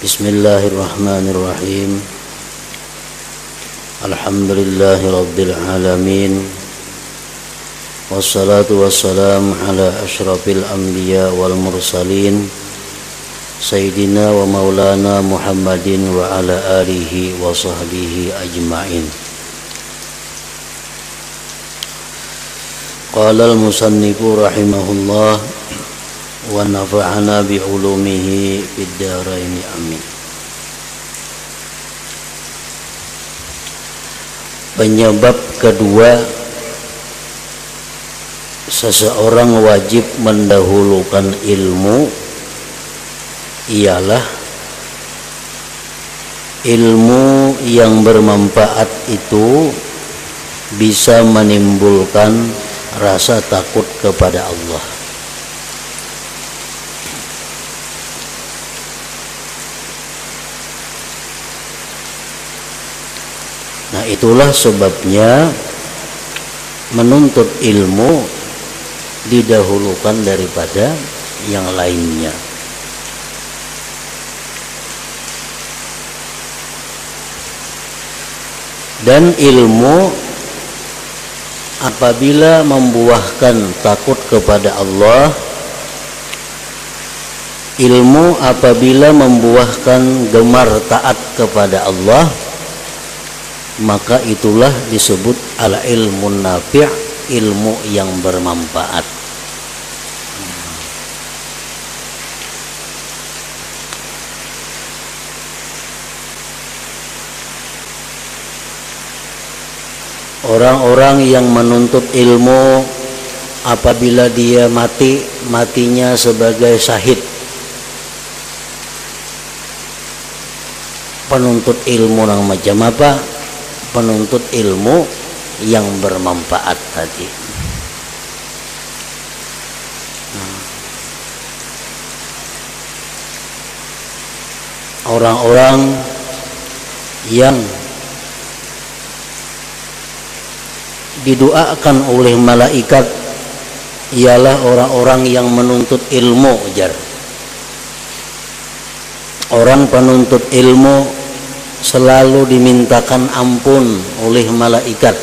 Bismillahirrahmanirrahim. Alhamdulillahi rabbil alamin. Wassalatu wassalamu ala asyrafil anbiya wal mursalin Sayyidina wa maulana Muhammadin wa ala alihi wa sahbihi ajma'in. Qala al-musannifu rahimahullah wa nafa'ana bi ulumihi fid dharain amin. Penyebab kedua seseorang wajib mendahulukan ilmu ialah ilmu yang bermanfaat itu bisa menimbulkan rasa takut kepada Allah. Nah, itulah sebabnya menuntut ilmu didahulukan daripada yang lainnya. Dan ilmu apabila membuahkan takut kepada Allah, ilmu apabila membuahkan gemar taat kepada Allah, maka itulah disebut al-ilmun nafi', ilmu yang bermanfaat. Orang-orang yang menuntut ilmu apabila dia mati, matinya sebagai syahid. Penuntut ilmu yang macam apa? Penuntut ilmu yang bermanfaat tadi. Orang-orang yang didoakan oleh malaikat ialah orang-orang yang menuntut ilmu, jar. Orang penuntut ilmu selalu dimintakan ampun oleh malaikat.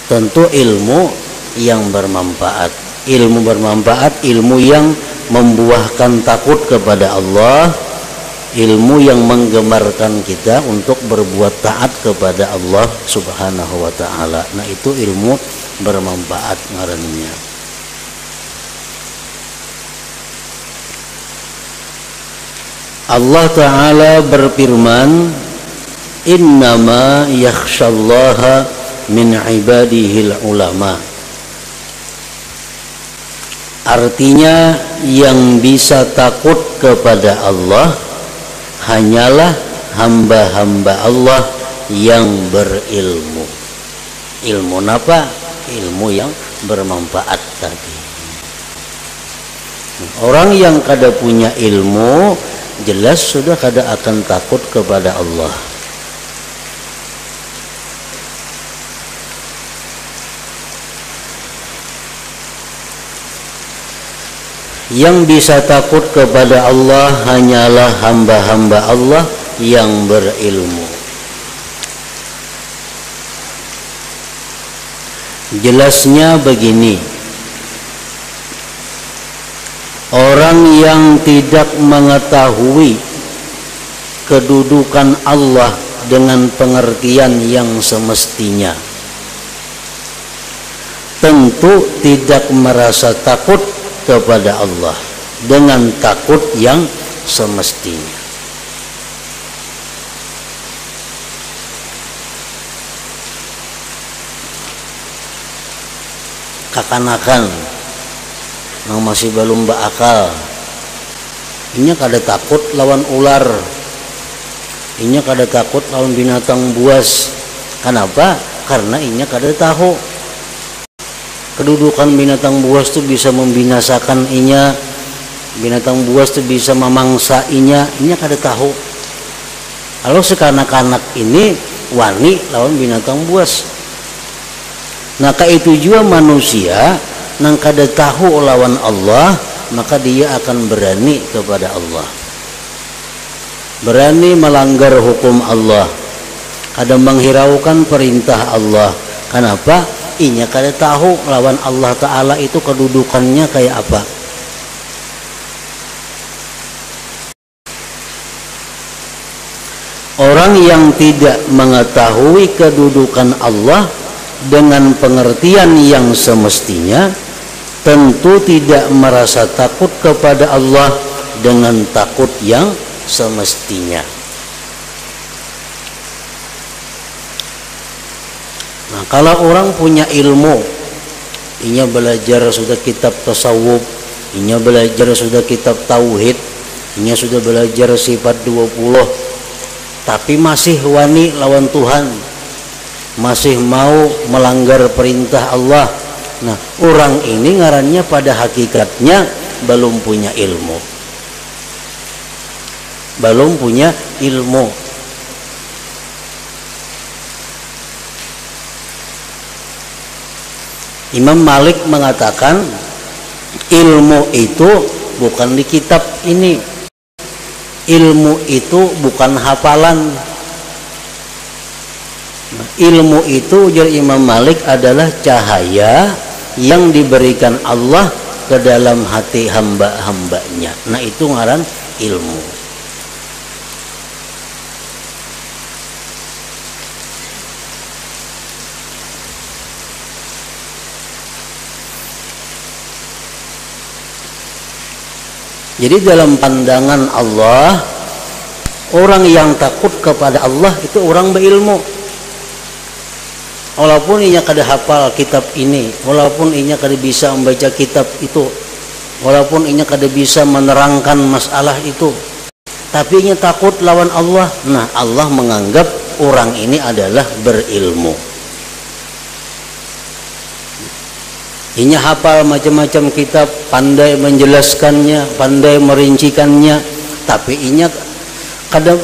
Tentu ilmu yang bermanfaat. Ilmu bermanfaat, ilmu yang membuahkan takut kepada Allah, ilmu yang menggemarkan kita untuk berbuat taat kepada Allah Subhanahu wa ta'ala. Nah, itu ilmu bermanfaat ngarannya. Allah Ta'ala berfirman, innama yakhshallaha min ibadihil ulama. Artinya yang bisa takut kepada Allah hanyalah hamba-hamba Allah yang berilmu. Ilmu apa? Ilmu yang bermanfaat tadi. Orang yang kada punya ilmu jelas sudah kada akan takut kepada Allah. Yang bisa takut kepada Allah hanyalah hamba-hamba Allah yang berilmu. Jelasnya begini, orang yang tidak mengetahui kedudukan Allah dengan pengertian yang semestinya tentu tidak merasa takut kepada Allah dengan takut yang semestinya. Kakanakan yang masih belum berakal, inya kada takut lawan ular, inya kada takut lawan binatang buas. Kenapa? Karena inya kada tahu kedudukan binatang buas itu bisa membinasakan inya, binatang buas itu bisa memangsa inya kada tahu. Kalau sekanak-kanak ini wani lawan binatang buas. Nah, itu juga manusia nang kada tahu lawan Allah, maka dia akan berani kepada Allah. berani melanggar hukum Allah, kada menghiraukan perintah Allah. Kenapa? Inya kada tahu lawan Allah Ta'ala itu kedudukannya kayak apa. Orang yang tidak mengetahui kedudukan Allah dengan pengertian yang semestinya, tentu tidak merasa takut kepada Allah dengan takut yang semestinya. Nah, kalau orang punya ilmu, inya belajar sudah kitab tasawuf, inya belajar sudah kitab tauhid, inya sudah belajar sifat 20, tapi masih wani lawan Tuhan, masih mau melanggar perintah Allah. Nah, orang ini ngarannya pada hakikatnya belum punya ilmu. Belum punya ilmu. Imam Malik mengatakan ilmu itu bukan di kitab ini. Ilmu itu bukan hafalan. Ilmu itu ujar Imam Malik adalah cahaya yang diberikan Allah ke dalam hati hamba-hambanya. Nah, itu ngaran ilmu. Jadi dalam pandangan Allah, orang yang takut kepada Allah itu orang berilmu. Walaupun inya kada hafal kitab ini, walaupun inya kada bisa membaca kitab itu, walaupun inya kada bisa menerangkan masalah itu, tapi inya takut lawan Allah. Nah, Allah menganggap orang ini adalah berilmu. Inya hafal macam-macam kitab, pandai menjelaskannya, pandai merincikannya, tapi inya kadang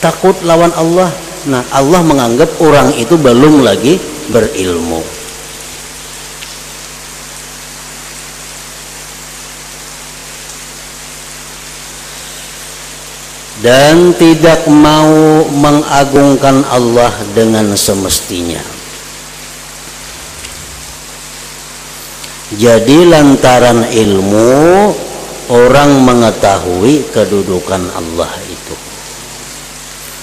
takut lawan Allah. Nah, Allah menganggap orang itu belum lagi berilmu. Dan tidak mau mengagungkan Allah dengan semestinya. Jadi lantaran ilmu orang mengetahui kedudukan Allah itu.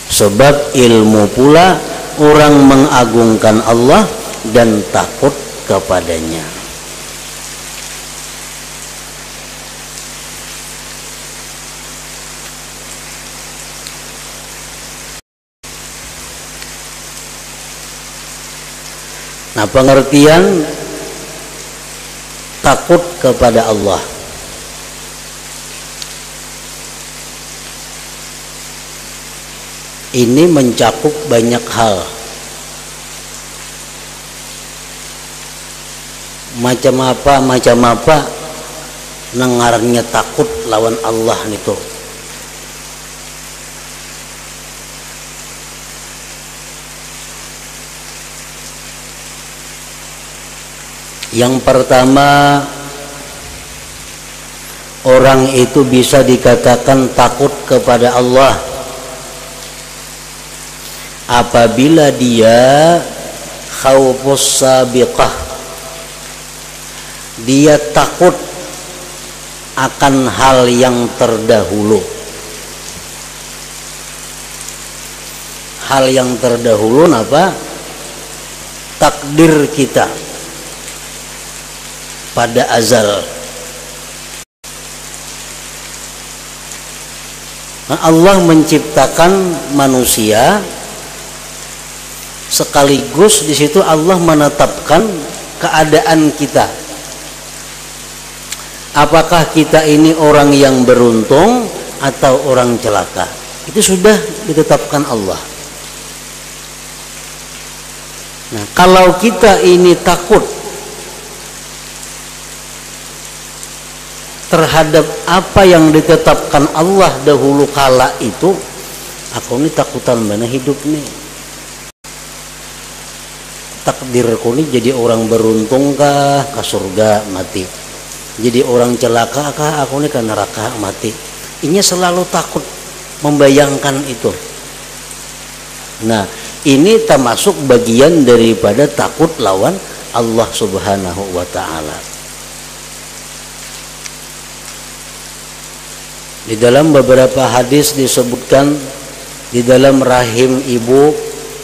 Sebab ilmu pula orang mengagungkan Allah dan takut kepadanya. Nah, pengertian takut kepada Allah ini mencakup banyak hal. Macam apa nengarnya takut lawan Allah itu. Yang pertama, orang itu bisa dikatakan takut kepada Allah apabila dia khaufus sabiqah, dia takut akan hal yang terdahulu. Hal yang terdahulu apa? Takdir kita pada azal. Allah menciptakan manusia, sekaligus di situ Allah menetapkan keadaan kita. Apakah kita ini orang yang beruntung atau orang celaka? Itu sudah ditetapkan Allah. Nah, kalau kita ini takut terhadap apa yang ditetapkan Allah dahulu kala itu, aku ini takutan mana hidup nih. Takdirku ini jadi orang beruntung kah ke surga mati, jadi orang celaka kah aku ini ke neraka mati. Ini selalu takut membayangkan itu. Nah, ini termasuk bagian daripada takut lawan Allah Subhanahu wa taala. Di dalam beberapa hadis disebutkan di dalam rahim ibu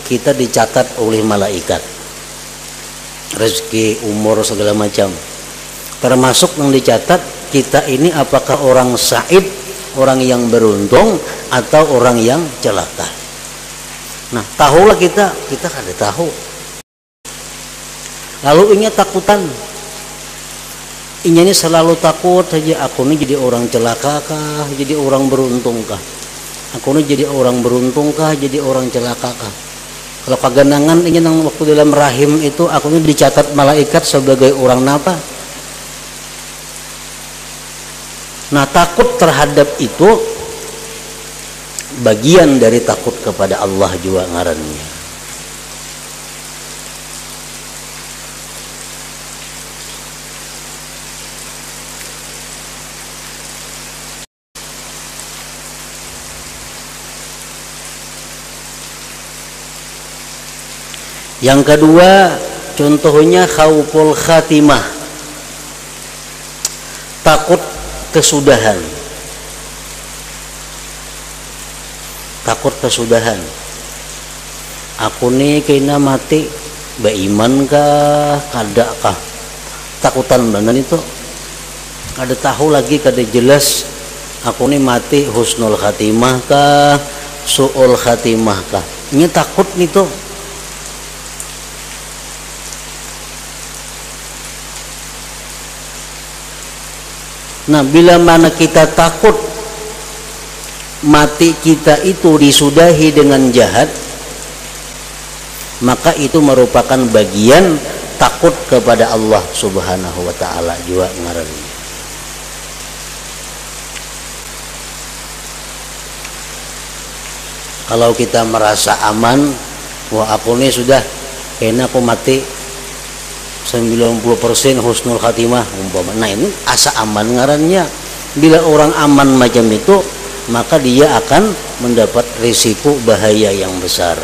kita dicatat oleh malaikat. Rezeki, umur, segala macam. Termasuk yang dicatat kita ini apakah orang said, orang yang beruntung atau orang yang celaka. Nah, tahulah kita kada tahu. Lalu inya takutan. Inya ini selalu takut saja, aku ini jadi orang celaka kah, jadi orang beruntung kah? Aku ini jadi orang beruntung kah, jadi orang celaka kah? Kalau kaganangan inya nang waktu dalam rahim itu aku ini dicatat malaikat sebagai orang napa? Nah, takut terhadap itu bagian dari takut kepada Allah juga ngarannya. Yang kedua, contohnya khauful khatimah, takut kesudahan. Takut kesudahan. Aku nih kena mati beriman kah, kada kah? Takutan benar itu. Kada tahu lagi, kada jelas. Aku nih mati husnul khatimah kah, su'ul khatimah kah? Ini takut nih tuh. Nah, bila mana kita takut mati kita itu disudahi dengan jahat, maka itu merupakan bagian takut kepada Allah Subhanahu wa taala juga ngarannya. Kalau kita merasa aman, wah aku ini sudah kayaknya aku mati 90% husnul khatimah umpama. Nah, ini asa aman ngarannya. Bila orang aman macam itu, maka dia akan mendapat risiko bahaya yang besar.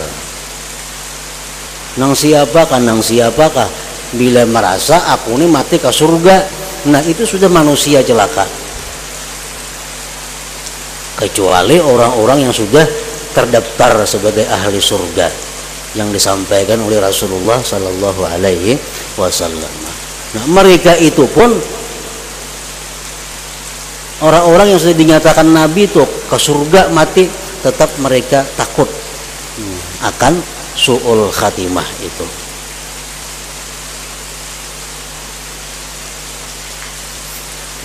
Nang siapakah bila merasa aku ini mati ke surga, nah itu sudah manusia celaka. Kecuali orang-orang yang sudah terdaftar sebagai ahli surga yang disampaikan oleh Rasulullah Sallallahu Alaihi Wasallam. Nah, mereka itu pun orang-orang yang sudah dinyatakan Nabi itu ke surga mati, tetap mereka takut akan su'ul khatimah itu.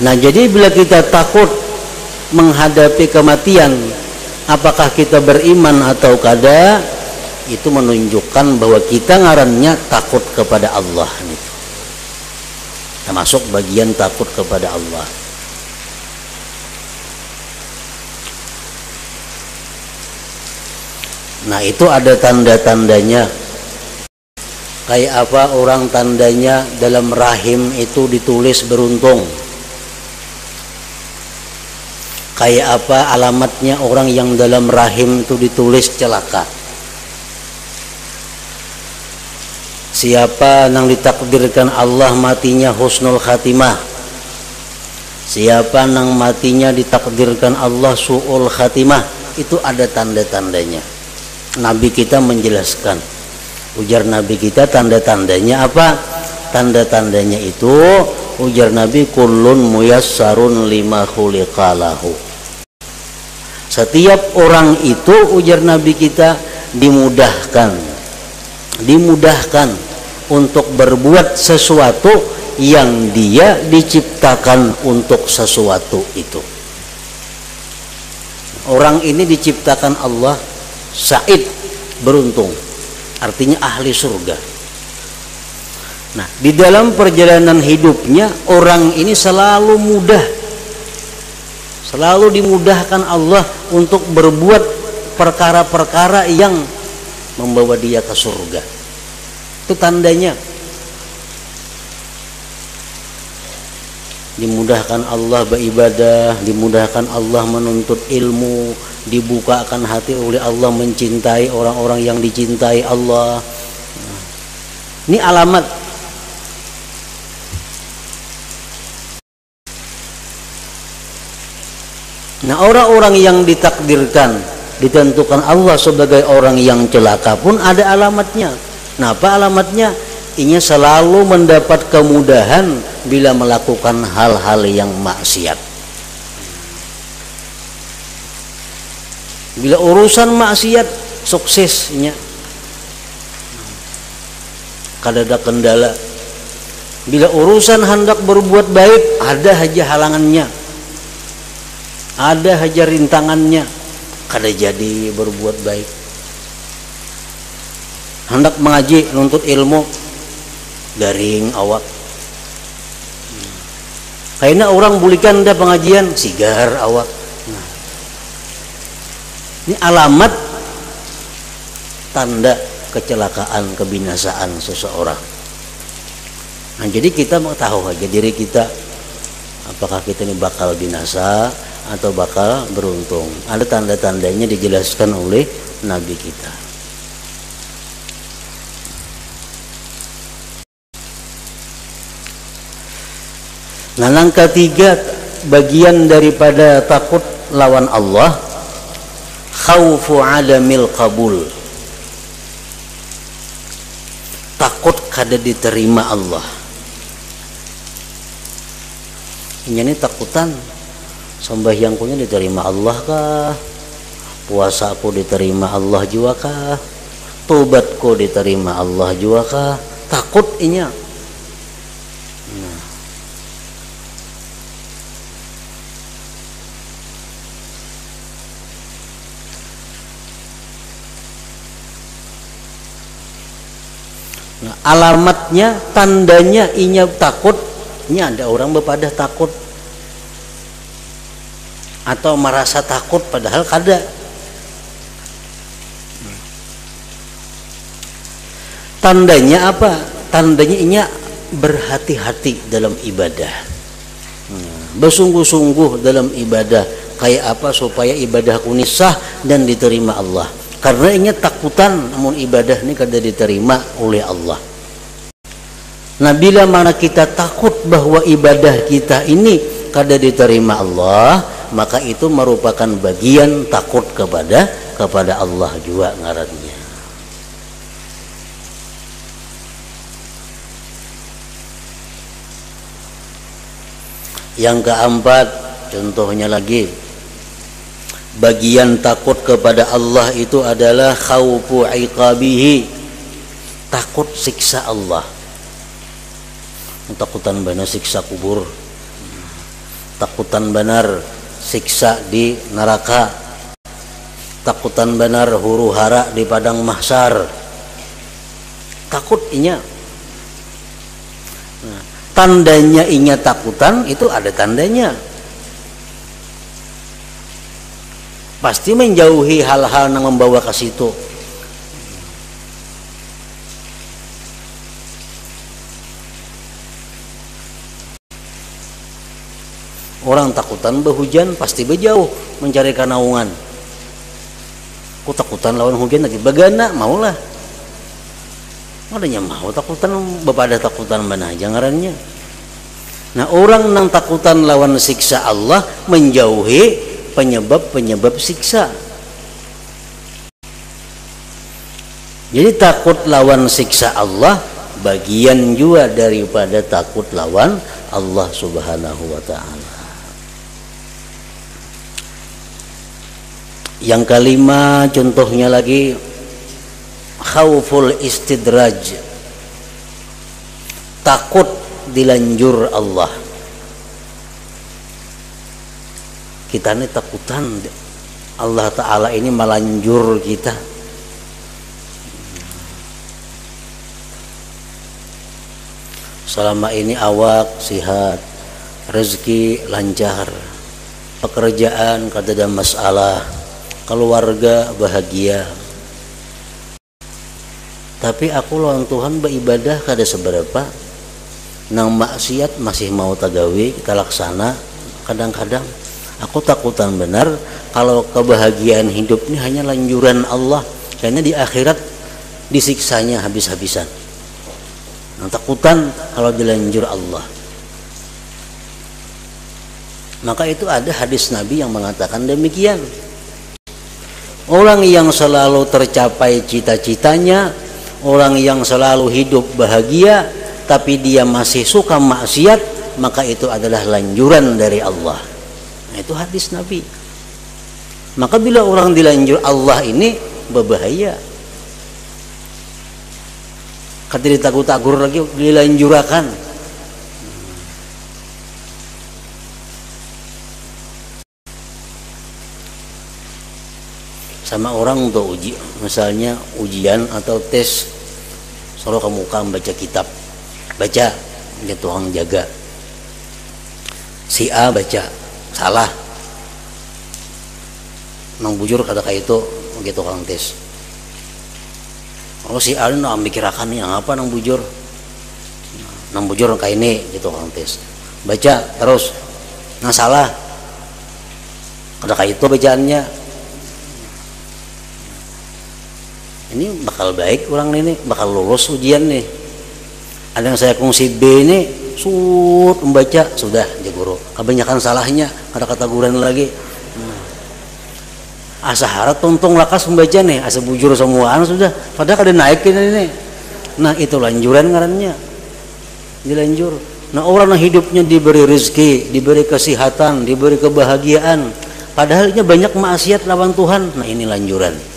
Nah, jadi bila kita takut menghadapi kematian, apakah kita beriman atau kada, itu menunjukkan bahwa kita ngarannya takut kepada Allah nih. Termasuk bagian takut kepada Allah. Nah, itu ada tanda-tandanya. Kayak apa orang tandanya dalam rahim itu ditulis beruntung? Kayak apa alamatnya orang yang dalam rahim itu ditulis celaka? Siapa yang ditakdirkan Allah matinya husnul khatimah? Siapa yang matinya ditakdirkan Allah su'ul khatimah? Itu ada tanda-tandanya. Nabi kita menjelaskan. Ujar Nabi kita tanda-tandanya apa? Tanda-tandanya itu ujar Nabi kullun muyassarun lima khuliqalahu. Setiap orang itu ujar Nabi kita dimudahkan untuk berbuat sesuatu yang dia diciptakan untuk sesuatu itu. Orang ini diciptakan Allah sa'id, beruntung, artinya ahli surga. Nah, di dalam perjalanan hidupnya orang ini selalu dimudahkan Allah untuk berbuat perkara-perkara yang membawa dia ke surga. Itu tandanya. dimudahkan Allah beribadah, dimudahkan Allah menuntut ilmu, dibukakan hati oleh Allah mencintai orang-orang yang dicintai Allah. Ini alamat. Nah, orang-orang yang ditakdirkan, ditentukan Allah sebagai orang yang celaka pun ada alamatnya. Nah, apa alamatnya? Ia selalu mendapat kemudahan bila melakukan hal-hal yang maksiat. Bila urusan maksiat suksesnya kadada kendala. Bila urusan hendak berbuat baik ada aja halangannya, ada aja rintangannya, kada jadi berbuat baik. Hendak mengaji nuntut ilmu garing awak. Kayaknya orang bulikan dah pengajian sigar awak. Nah, ini alamat tanda kecelakaan, kebinasaan seseorang. Nah, jadi kita mau tahu aja diri kita, apakah kita ini bakal binasa atau bakal beruntung. Ada tanda-tandanya dijelaskan oleh Nabi kita. Nah, langkah 3 bagian daripada takut lawan Allah, khaufu adamil qabul. Takut kada diterima Allah. Ini takutan sembahyangku diterima Allah kah? Puasaku diterima Allah juga kah? Tobatku diterima Allah juga kah? Takut inya. Nah, alamatnya, tandanya inya takut. Ini ada orang berpadah takut atau merasa takut padahal kada. Tandanya apa? Tandanya inya berhati-hati dalam ibadah, bersungguh-sungguh dalam ibadah. Kayak apa supaya ibadahku ini sah dan diterima Allah? Karena inya takutan namun ibadah ini kada diterima oleh Allah. Nah, bila mana kita takut bahwa ibadah kita ini kada diterima Allah, maka itu merupakan bagian takut kepada Allah juga ngarannya. Yang keempat, contohnya lagi, bagian takut kepada Allah itu adalah khaufu iqabihi, takut siksa Allah. Takutan benar siksa kubur, takutan benar siksa di neraka, takutan benar huru hara di padang mahsyar. Takut inya. Nah, tandanya inya takutan itu ada tandanya. Pasti menjauhi hal-hal yang membawa ke situ. Orang takutan berhujan pasti berjauh mencari kanaungan. Ku takutan lawan hujan lagi bagana maulah. Adanya mau takutan bepada takutan mana aja ngarannya. Nah, orang nang takutan lawan siksa Allah menjauhi penyebab siksa. Jadi takut lawan siksa Allah bagian juga daripada takut lawan Allah Subhanahu wa taala. Yang kelima, contohnya lagi, khauful istidraj, takut dilanjur Allah. Kita ini takutan Allah Ta'ala ini melanjur kita. Selama ini awak sihat, rezeki lancar, pekerjaan kada ada masalah, keluarga bahagia. Tapi aku lawan Tuhan beribadah kada seberapa. nang maksiat masih mau tagawi kita laksana. Kadang-kadang aku takutan benar kalau kebahagiaan hidup ini hanya lanjuran Allah, karena di akhirat disiksanya habis-habisan. Nah, takutan kalau dilanjur Allah. Maka itu ada hadis Nabi yang mengatakan demikian. Orang yang selalu tercapai cita-citanya, orang yang selalu hidup bahagia, tapi dia masih suka maksiat, maka itu adalah lanjuran dari Allah. Nah, itu hadis Nabi. Maka bila orang dilanjur Allah ini berbahaya. Kata ditakut-takur lagi dilanjurakan. Sama orang untuk uji, misalnya ujian atau tes, suruh kamu baca kitab, baca, dia tukang jaga. Si A baca, salah. Nang bujur kata kayak itu, gitu tukang tes. Oh si A ini nang mikirakan nih, apa nang bujur? Nang bujur kayak ini, gitu tukang tes. Baca terus, nang salah. Kata kayak itu bacaannya. Ini bakal baik orang ini, bakal lulus ujian nih. Ada yang saya kongsi B ini membaca sudah dia guru, kebanyakan salahnya, ada kata guran lagi. Asa harap tuntung lakas membaca nih, asa bujur semuaan sudah, padahal ada naikin ini. Nah itu lanjuran ngarannya, dilanjur. Nah orang yang hidupnya diberi rezeki, diberi kesehatan, diberi kebahagiaan, padahal ini banyak maksiat lawan Tuhan. Nah ini lanjuran.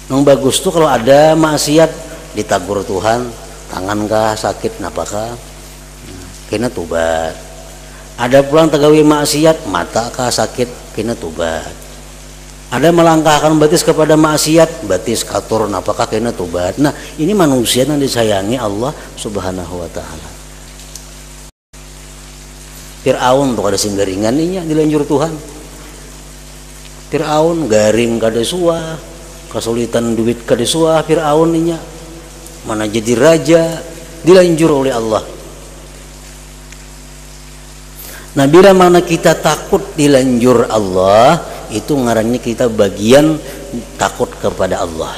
Yang bagus tuh kalau ada maksiat ditagur Tuhan, tangankah sakit napakah, kena tobat. Ada pulang tagawi maksiat, matakah sakit, kena tobat. Ada melangkahkan batis kepada maksiat, batis katur napakah, kena tobat. Nah ini manusia yang disayangi Allah Subhanahu Wa Taala. Fir'aun tuh ada singgaringan nih dilanjur Tuhan. Fir'aun garing kada suah, kesulitan duit kada suah Fir'aun nya, mana jadi raja, dilanjur oleh Allah. Nah bila mana kita takut dilanjur Allah, itu ngarannya kita bagian takut kepada Allah.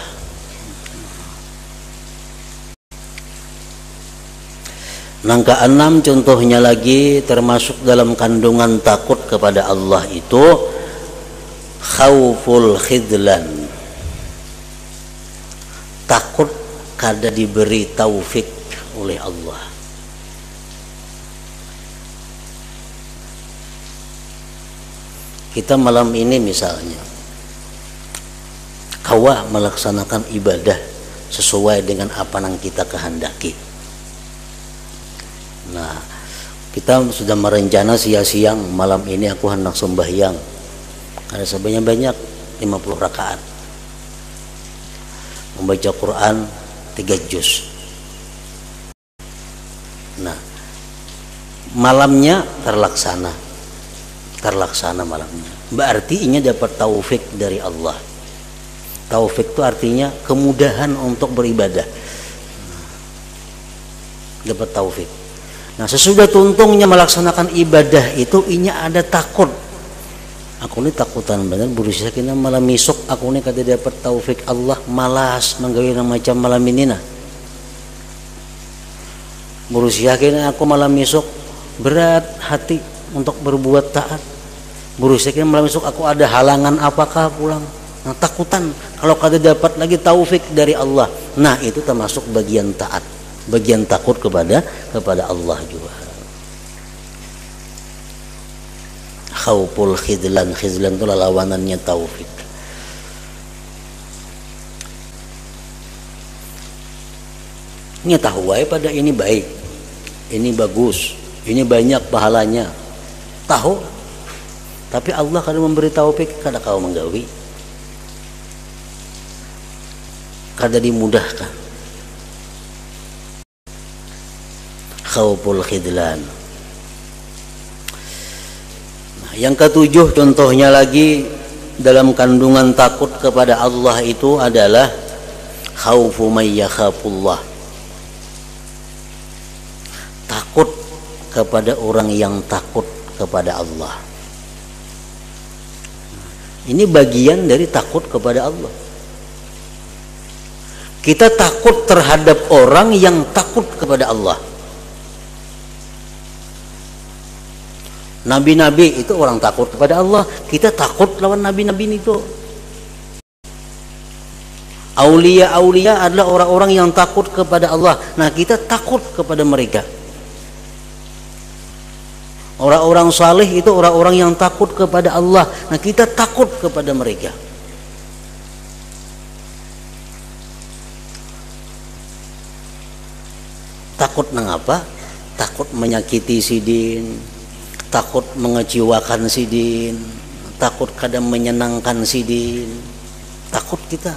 Yang keenam contohnya lagi termasuk dalam kandungan takut kepada Allah itu khauful khidlan. Takut kada diberi taufik oleh Allah. Kita malam ini misalnya kawa melaksanakan ibadah sesuai dengan apa yang kita kehendaki. Nah, kita sudah merencana siang-siang malam ini aku hendak sembahyang. Ada sebanyak-banyak 50 rakaat. Membaca Quran 3 juz. Nah, malamnya terlaksana malamnya. Berarti ini dapat taufik dari Allah. Taufik itu artinya kemudahan untuk beribadah. Dapat taufik. Nah, sesudah tuntungnya melaksanakan ibadah itu inya ada takut. Aku ini takutan benar berusaha kena malam misuk, aku ini kata dapat taufik Allah, malas menggawe macam malam ini nah. Berusaha kena aku malam misuk, berat hati untuk berbuat taat. Berusaha kena malam misuk aku ada halangan apakah pulang. Nah, takutan kalau kata dapat lagi taufik dari Allah. Nah, itu termasuk bagian taat, bagian takut kepada Allah juga. Khauful khidlan, khidlan itu lawanannya taufik. Ini tahu pada ini baik, ini bagus, ini banyak pahalanya. Tahu, tapi Allah kadang memberi taufik, kadang kau menggawi, kadang dimudahkan. Khauful khidlan. Yang ketujuh contohnya lagi dalam kandungan takut kepada Allah itu adalah Khaufu may yakhafullah. Takut kepada orang yang takut kepada Allah. Ini bagian dari takut kepada Allah. Kita takut terhadap orang yang takut kepada Allah. Nabi-nabi itu orang takut kepada Allah. Kita takut lawan nabi-nabi itu. Aulia-aulia adalah orang-orang yang takut kepada Allah. Nah, kita takut kepada mereka. Orang-orang saleh itu orang-orang yang takut kepada Allah. Nah, kita takut kepada mereka. Takut mengapa? Takut menyakiti sidin, takut mengecewakan sidin, takut kadang menyenangkan sidin. Takut kita.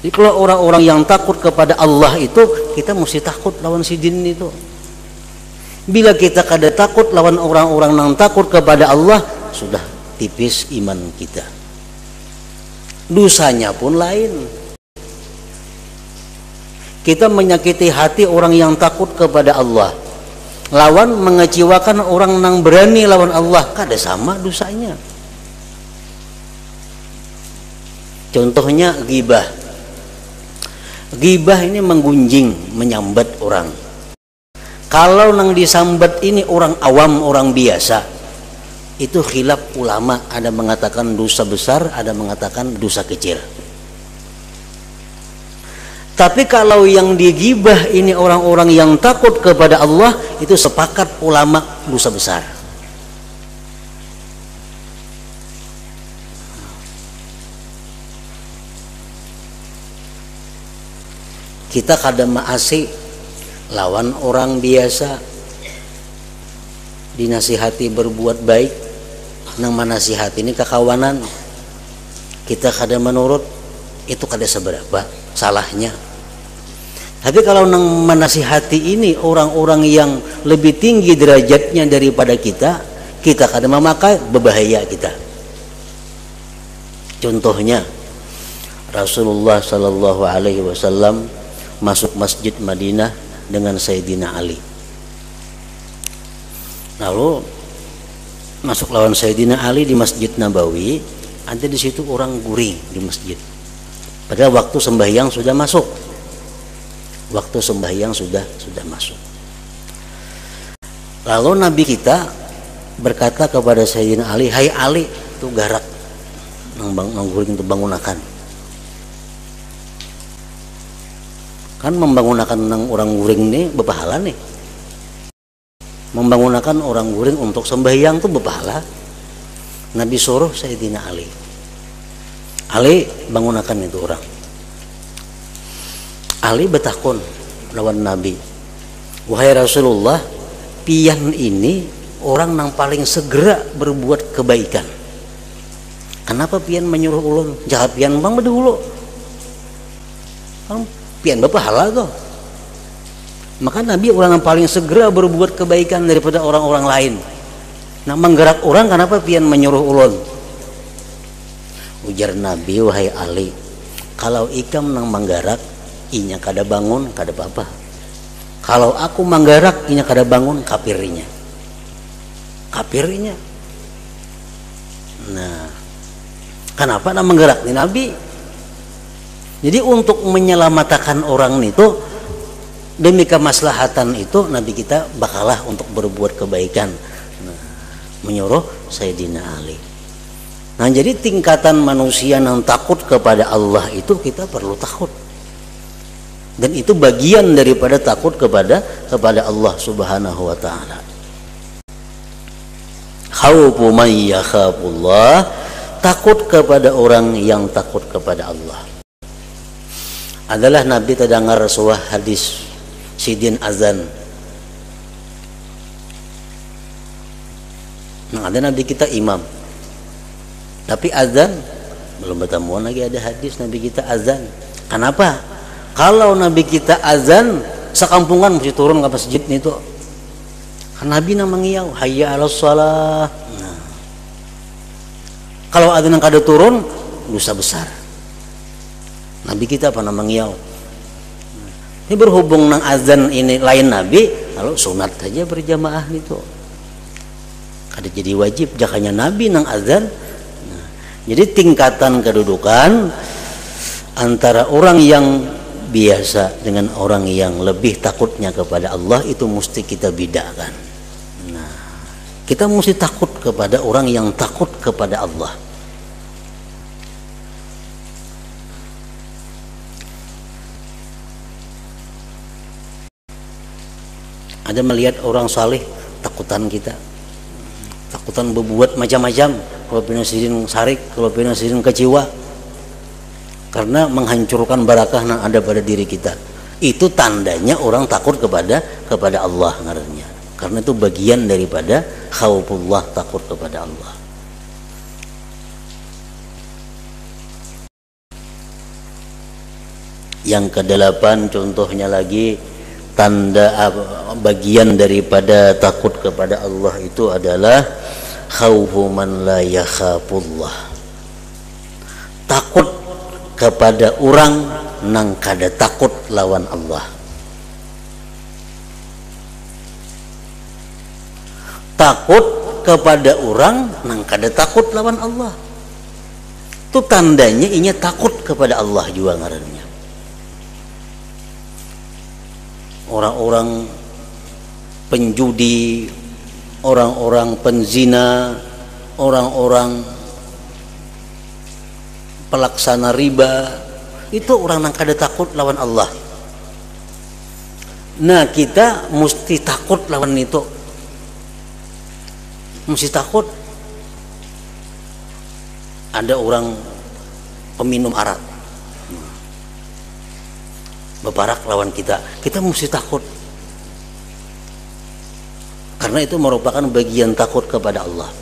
Jadi kalau orang-orang yang takut kepada Allah itu, kita mesti takut lawan sidin itu. Bila kita kada takut lawan orang-orang yang takut kepada Allah, sudah tipis iman kita. Dosanya pun lain. Kita menyakiti hati orang yang takut kepada Allah, lawan mengecewakan orang yang berani lawan Allah, kada sama dosanya. Contohnya ghibah. Ghibah ini menggunjing, menyambat orang. Kalau nang disambat ini orang awam, orang biasa, itu khilaf ulama. Ada mengatakan dosa besar, ada mengatakan dosa kecil. Tapi kalau yang digibah ini orang-orang yang takut kepada Allah, itu sepakat ulama dosa besar. Kita kada maasi lawan orang biasa, dinasihati berbuat baik, nang manasihat ini kekawanan, kita kada menurut, itu kada seberapa salahnya. Tapi kalau nang menasihati ini orang-orang yang lebih tinggi derajatnya daripada kita, kita kada memakai, berbahaya kita. Contohnya Rasulullah sallallahu alaihi wasallam masuk Masjid Madinah dengan Sayyidina Ali. Lalu masuk lawan Sayyidina Ali di Masjid Nabawi, ada di situ orang guring di masjid. Padahal waktu sembahyang sudah masuk. Waktu sembahyang sudah masuk. Lalu Nabi kita berkata kepada Sayyidina Ali, "Hai Ali, itu garak nang guring itu bangunakan." Kan membangunakan nang orang guring ini berpahala nih. Membangunakan orang guring untuk sembahyang itu berpahala. Nabi suruh Sayyidina Ali, "Ali, bangunakan itu orang." Ali bertakun lawan Nabi, "Wahai Rasulullah, pian ini orang yang paling segera berbuat kebaikan. Kenapa pian menyuruh ulun? Jahat pian bang berdahulu. Kan pian berpahala tuh." Maka Nabi orang yang paling segera berbuat kebaikan daripada orang-orang lain. Nah, menggerak orang, kenapa pian menyuruh ulun? Ujar Nabi, "Wahai Ali, kalau ikam nang menggerak, inya kada bangun, kada apa-apa. Kalau aku menggerak, inya kada bangun, kapirinya. Kapirinya." Nah, kenapa nak menggerak nih Nabi? Jadi untuk menyelamatkan orang itu, demi kemaslahatan itu, Nabi kita bakalah untuk berbuat kebaikan. Nah, menyuruh Sayyidina Ali. Nah, jadi tingkatan manusia yang takut kepada Allah itu kita perlu takut. Dan itu bagian daripada takut kepada Allah Subhanahu wa taala. Khaufu may yakhafullah, takut kepada orang yang takut kepada Allah. Adalah Nabi terdengar sebuah hadis sidin azan. Nah, ada Nabi kita imam, tapi azan belum bertemu lagi ada hadis Nabi kita azan. Kenapa? Kalau Nabi kita azan, sekampungan mesti turun ke masjid itu. Kan Nabi nang mangiyau, hayya 'alas shalah. Nah, kalau azan yang kada turun, dosa besar. Nabi kita apa nama ngiau. Ini berhubung nang azan ini lain Nabi, lalu sunat saja berjamaah itu. Kada jadi wajib jakanya Nabi nang azan. Nah, jadi tingkatan kedudukan antara orang yang biasa dengan orang yang lebih takutnya kepada Allah itu mesti kita bedakan. Nah, kita mesti takut kepada orang yang takut kepada Allah. Ada melihat orang saleh takutan kita, takutan berbuat macam-macam, kalau pina sirin sarik, kalau pina sirin kecewa, karena menghancurkan barakah yang ada pada diri kita. Itu tandanya orang takut kepada Allah ngarannya. Karena itu bagian daripada khaufullah, takut kepada Allah. Yang kedelapan contohnya lagi, tanda bagian daripada takut kepada Allah itu adalah khaufu man la yakhafullah. Takut kepada orang nang kada takut lawan Allah. Takut kepada orang nang kada takut lawan Allah. Itu tandanya inya takut kepada Allah juga ngarannya. Orang-orang penjudi, orang-orang penzina, orang-orang pelaksana riba, itu orang yang kada takut lawan Allah. Nah, kita mesti takut lawan itu, mesti takut. Ada orang peminum arak bebarak lawan kita, kita mesti takut, karena itu merupakan bagian takut kepada Allah.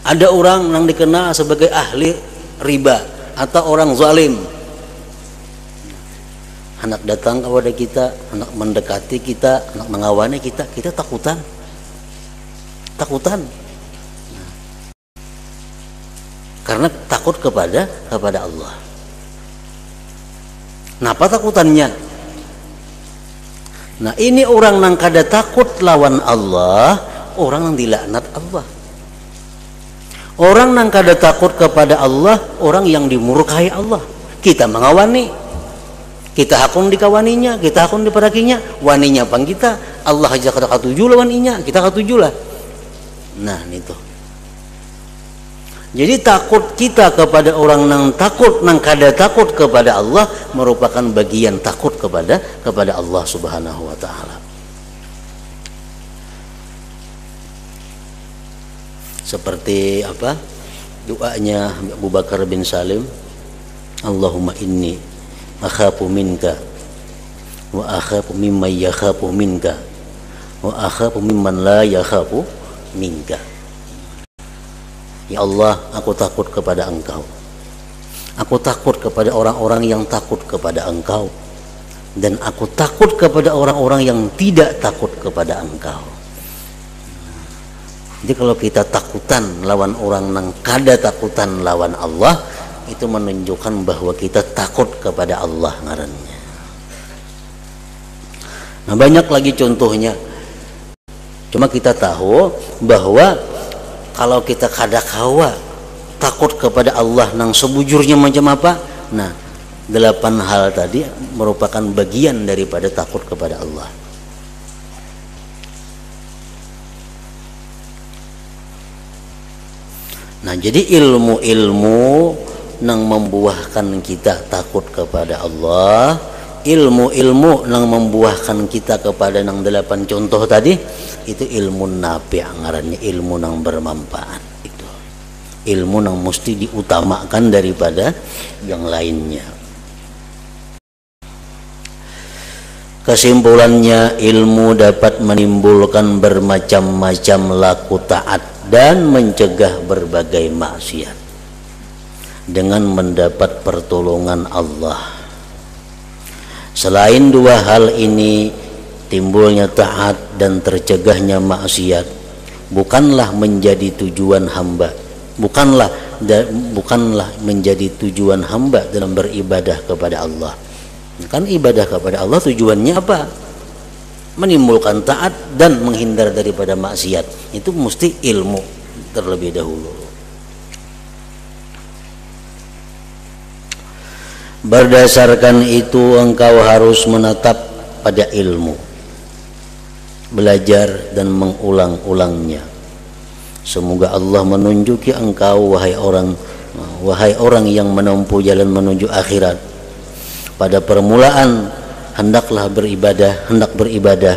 Ada orang yang dikenal sebagai ahli riba atau orang zalim, hendak datang kepada kita, hendak mendekati kita, hendak mengawani kita, kita takutan. Karena takut kepada Allah. Napa takutannya? Nah, ini orang yang kada takut lawan Allah, orang yang dilaknat Allah. Orang yang kada takut kepada Allah, orang yang dimurkai Allah. Kita mengawani, kita hakun dikawaninya, kita hakun diperakinya, waninya pang kita, Allah aja kada katuju lawan inya, kita katuju lah. Nah, itu. Jadi takut kita kepada orang yang takut, nang kada takut kepada Allah merupakan bagian takut kepada Allah Subhanahu wa taala. Seperti apa? Doanya Abu Bakar bin Salim, Allahumma inni akhafu minka wa akhafu mimman yakhafu minka wa akhafu mimman la yakhafu minka. Ya Allah, aku takut kepada Engkau. Aku takut kepada orang-orang yang takut kepada Engkau, dan aku takut kepada orang-orang yang tidak takut kepada Engkau. Jadi kalau kita takutan lawan orang yang kada takutan lawan Allah, itu menunjukkan bahwa kita takut kepada Allah ngarannya. Nah, banyak lagi contohnya. Cuma kita tahu bahwa kalau kita kada kawa takut kepada Allah nang sebujurnya macam apa, nah 8 hal tadi merupakan bagian daripada takut kepada Allah. Nah, jadi ilmu-ilmu nang membuahkan kita takut kepada Allah, ilmu-ilmu nang membuahkan kita kepada nang 8 contoh tadi, itu ilmu nafi' ngarannya, ilmu nang bermanfaat. Itu ilmu nang mesti diutamakan daripada yang lainnya. Kesimpulannya, ilmu dapat menimbulkan bermacam-macam laku taat dan mencegah berbagai maksiat dengan mendapat pertolongan Allah. Selain 2 hal ini, timbulnya taat dan tercegahnya maksiat bukanlah menjadi tujuan hamba, bukanlah bukanlah menjadi tujuan hamba dalam beribadah kepada Allah. Kan ibadah kepada Allah tujuannya apa? Menimbulkan taat dan menghindar daripada maksiat. Itu mesti ilmu terlebih dahulu. Berdasarkan itu engkau harus menetap pada ilmu, belajar dan mengulang-ulangnya. Semoga Allah menunjuki engkau wahai orang yang menempuh jalan menuju akhirat. Pada permulaan hendak beribadah.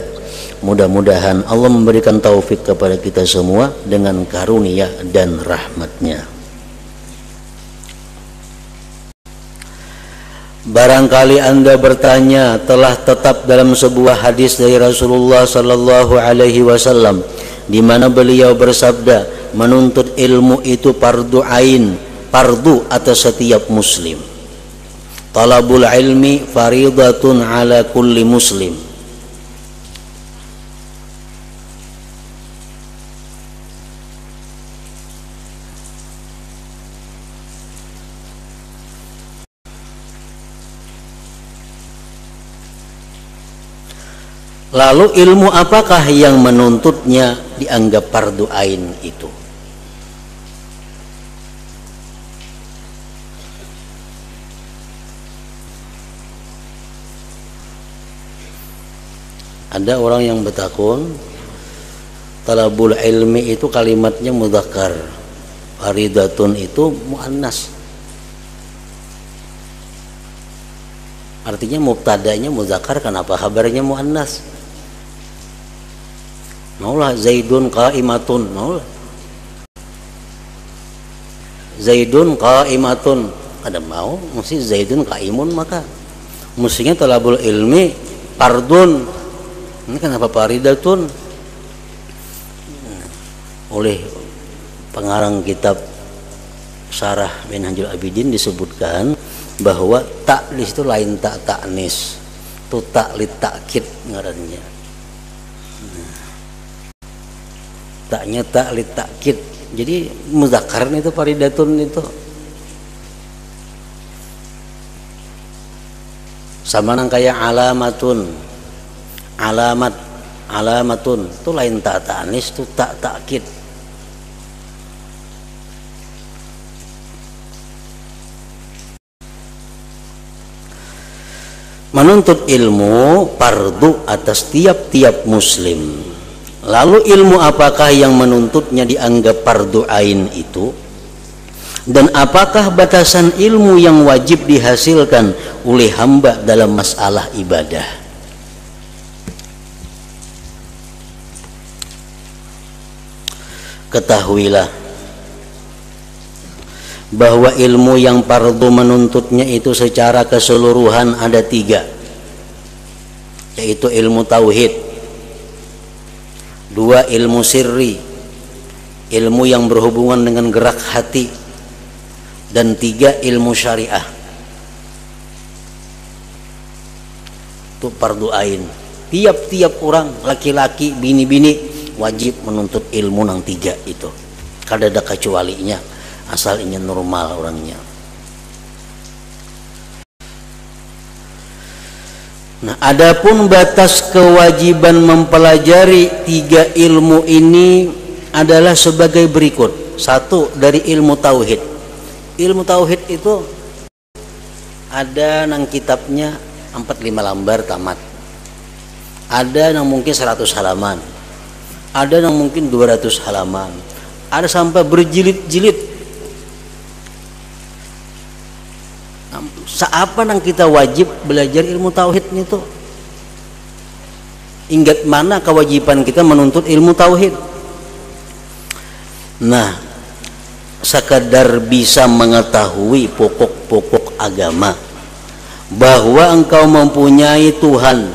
Mudah-mudahan Allah memberikan taufik kepada kita semua dengan karunia dan rahmatnya. Barangkali Anda bertanya, telah tetap dalam sebuah hadis dari Rasulullah sallallahu alaihi wasallam di mana beliau bersabda, menuntut ilmu itu fardu ain, fardu atas setiap muslim. Talabul ilmi faridatun ala kulli muslim. Lalu ilmu apakah yang menuntutnya dianggap fardu ain itu? Ada orang yang bertakun, talabul ilmi itu kalimatnya mudzakkar, faridatun itu muannas. Artinya mubtadanya mudzakkar, kenapa kabarnya muannas? Maulah Zaidun qaimatun, maulah Zaidun qaimatun, ada mau mesti Zaidun qaimun, maka mestinya talabul ilmi fardun. Ini kenapa faridatun? Oleh pengarang kitab Syarah Minhajul Abidin disebutkan bahwa tak di situ lain tak taknis, tu tak li takkid ngarannya. Taknya tak li takkid. Jadi mudzakkar itu faridatun itu. Sama nang kayak alamatun. Alamatun itu lain tak taknis, tu tak takkid. Menuntut ilmu fardu atas tiap-tiap muslim. Lalu ilmu apakah yang menuntutnya dianggap fardu ain itu? Dan apakah batasan ilmu yang wajib dihasilkan oleh hamba dalam masalah ibadah? Ketahuilah bahwa ilmu yang fardu menuntutnya itu secara keseluruhan ada 3, yaitu ilmu tauhid, 2 ilmu sirri, ilmu yang berhubungan dengan gerak hati, dan 3 ilmu syariah. Itu fardu ain. Tiap-tiap orang, laki-laki, bini-bini wajib menuntut ilmu nang 3 itu. Kada ada kecualinya, asal ingin normal orangnya. Nah, adapun batas kewajiban mempelajari 3 ilmu ini adalah sebagai berikut. 1, dari ilmu tauhid. Ilmu tauhid itu ada nang kitabnya 4-5 lembar tamat. Ada nang mungkin 100 halaman. Ada nang mungkin 200 halaman. Ada sampai berjilid-jilid. Seapa nang kita wajib belajar ilmu tauhid itu? Ingat mana kewajiban kita menuntut ilmu tauhid? Nah, sekadar bisa mengetahui pokok-pokok agama, bahwa engkau mempunyai Tuhan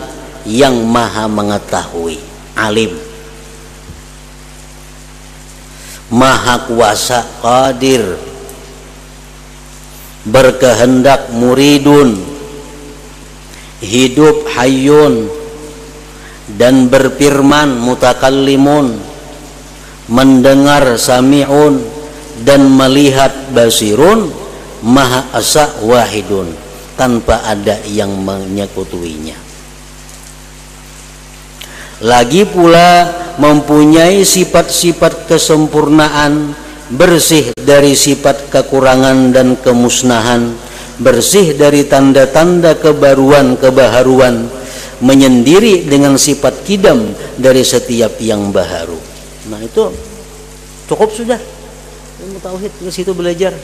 yang maha mengetahui, alim, maha kuasa, qadir, berkehendak, muridun, hidup, hayyun, dan berfirman, mutakallimun, mendengar, sami'un, dan melihat basirun, maha esa wahidun, tanpa ada yang menyekutuinya. Lagi pula mempunyai sifat-sifat kesempurnaan, bersih dari sifat kekurangan dan kemusnahan, bersih dari tanda-tanda kebaharuan, menyendiri dengan sifat kidam dari setiap yang baharu. Nah, itu cukup sudah ilmu tauhid, ke situ belajar.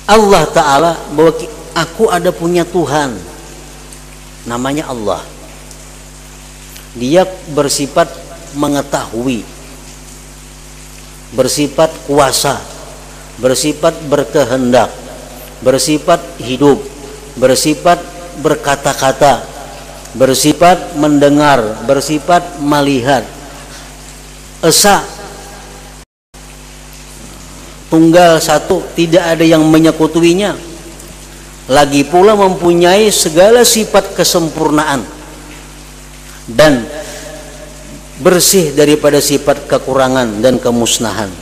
Allah Ta'ala bahwa aku ada punya Tuhan namanya Allah. Dia bersifat mengetahui, bersifat kuasa, bersifat berkehendak, bersifat hidup, bersifat berkata-kata, bersifat mendengar, bersifat melihat. Esa, tunggal satu, tidak ada yang menyekutuinya. Lagi pula mempunyai segala sifat kesempurnaan dan bersih daripada sifat kekurangan dan kemusnahan.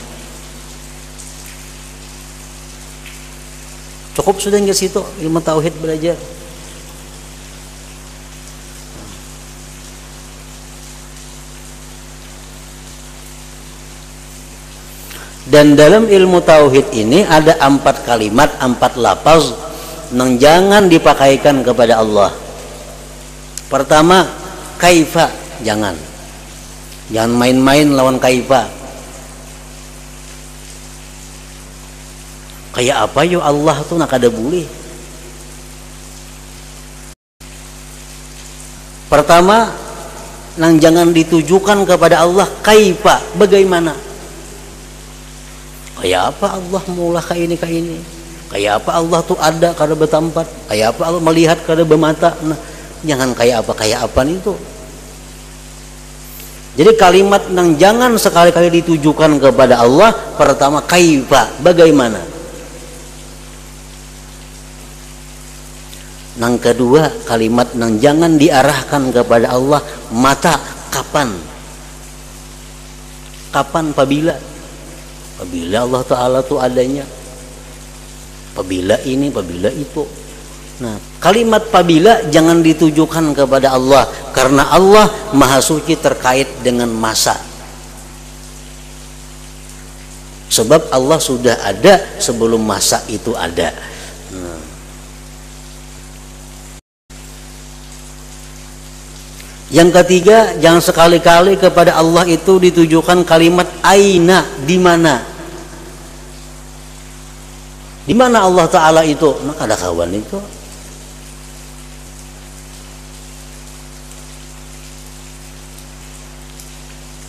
Cukup sudah nggak situ ilmu tauhid belajar. Dan dalam ilmu tauhid ini ada 4 kalimat, 4 lafaz yang jangan dipakaikan kepada Allah. Pertama, kaifa, jangan main-main lawan kaifa. Kayak apa yo Allah tuh nak ada boleh. Pertama, yang jangan ditujukan kepada Allah, kaifa, bagaimana. Kayak apa Allah maulah kayak ini. Kayak apa Allah tuh ada kada bertempat. Kayak apa Allah melihat kada bermata. Nah, jangan kayak apa itu. Jadi kalimat yang jangan sekali-kali ditujukan kepada Allah, pertama kaifa, bagaimana. Yang kedua, kalimat yang jangan diarahkan kepada Allah, mata, kapan. Kapan, apabila Allah Ta'ala tuh adanya, apabila ini, apabila itu. Nah, kalimat apabila jangan ditujukan kepada Allah, karena Allah Maha Suci terkait dengan masa. Sebab Allah sudah ada sebelum masa itu ada. Nah. Yang ketiga, jangan sekali-kali kepada Allah itu ditujukan kalimat aina, di mana. Di mana Allah Ta'ala itu? Nah, ada kawan itu.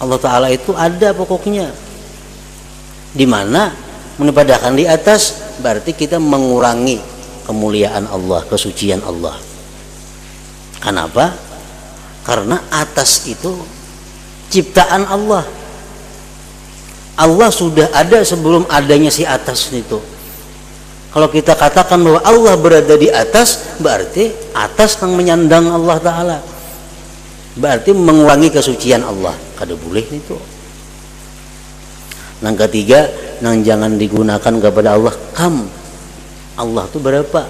Allah Ta'ala itu ada pokoknya. Di mana? Menempatkan di atas, berarti kita mengurangi kemuliaan Allah, kesucian Allah. Kenapa? Karena atas itu ciptaan Allah. Allah sudah ada sebelum adanya si atas itu. Kalau kita katakan bahwa Allah berada di atas, berarti atas yang menyandang Allah Ta'ala, berarti mengurangi kesucian Allah. Kada boleh itu. Yang ketiga, yang jangan digunakan kepada Allah, kam. Allah itu berapa?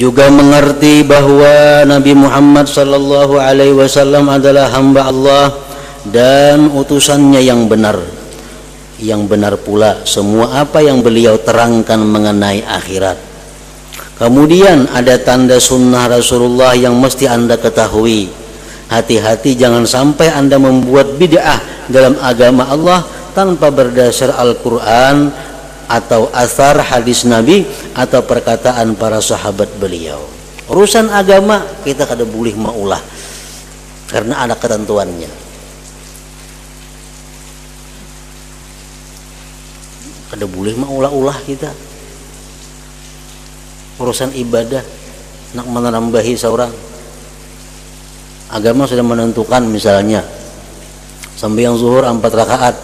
Juga mengerti bahwa Nabi Muhammad sallallahu alaihi wasallam adalah hamba Allah dan utusannya yang benar. Yang benar pula semua apa yang beliau terangkan mengenai akhirat. Kemudian ada tanda sunnah Rasulullah yang mesti Anda ketahui. Hati-hati jangan sampai Anda membuat bid'ah dalam agama Allah tanpa berdasar Al-Quran atau asar hadis Nabi atau perkataan para sahabat beliau. Urusan agama kita kada boleh maulah karena ada ketentuannya. Kada boleh maulah-ulah kita. Urusan ibadah nak menambahi seorang agama sudah menentukan, misalnya sembahyang zuhur 4 rakaat,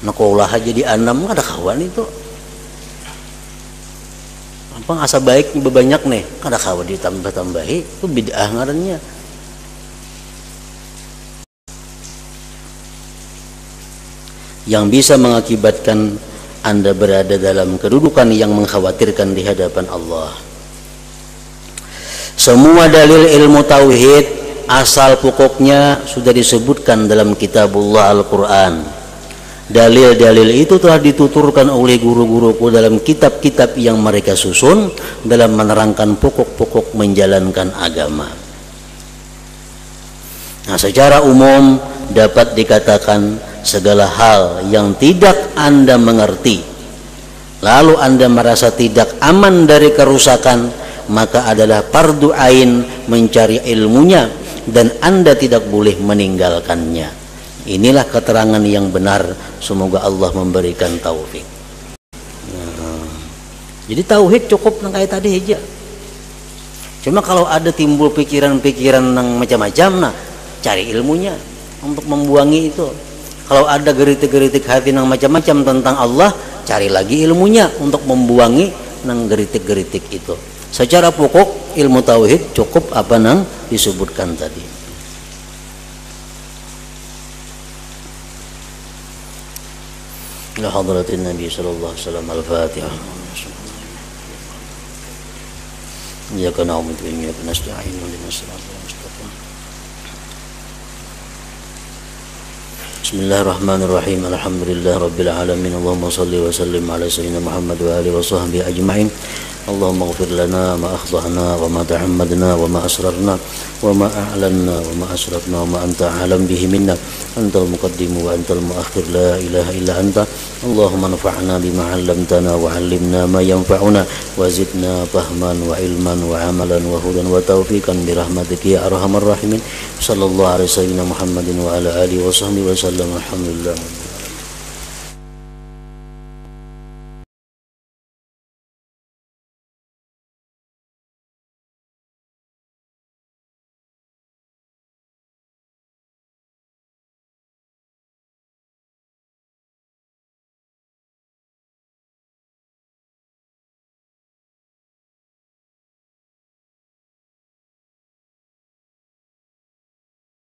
nak ulah jadi 6, ada kawan itu. apa asa baik banyak nih kada kawa ditambah-tambahi itu bid'ah ngarannya. Yang bisa mengakibatkan Anda berada dalam kedudukan yang mengkhawatirkan di hadapan Allah. Semua dalil ilmu tauhid asal pokoknya sudah disebutkan dalam kitabullah Al-Quran. Dalil-dalil itu telah dituturkan oleh guru-guruku dalam kitab-kitab yang mereka susun dalam menerangkan pokok-pokok menjalankan agama. Nah, secara umum dapat dikatakan segala hal yang tidak Anda mengerti, lalu Anda merasa tidak aman dari kerusakan, maka adalah fardu ain mencari ilmunya dan Anda tidak boleh meninggalkannya. Inilah keterangan yang benar. Semoga Allah memberikan taufik. Jadi tauhid cukup nang kayak tadi aja. Cuma kalau ada timbul pikiran-pikiran yang macam-macam, nah cari ilmunya untuk membuangi itu. Kalau ada geritik-geritik hati yang macam-macam tentang Allah, cari lagi ilmunya untuk membuangi nang geritik-geritik itu. Secara pokok ilmu tauhid cukup apa nang disebutkan tadi. Ila hadratin Nabi sallallahu alaihi wasallam al-Fatihah. Iyyaka na'budu wa iyyaka nasta'in ihdinas siratal mustaqim. Bismillahirrahmanirrahim. Alhamdulillah rabbil alamin. Allahumma shalli wa sallim ala sayyidina Muhammad wa alihi wa sahbihi ajma'in. Allahumma ighfir lana ma akhtana wa ma ta'ammadna wa ma asrarna wa ma a'lanna wa ma asrafna wa ma anta a'lam bihi minna antal muqaddim wa antal muakhir la ilaha illa anta. Allahumma anfa'na bima 'allamtana wa 'allimna ma yanfa'una wa zidna fahman wa ilman wa 'amalan wa hudan wa taufiqan bi rahmatika ya arhamar rahimin. Sallallahu alaihi wasallam Muhammadin wa ala alihi wa sahbihi wa sallam. Alhamdulillah.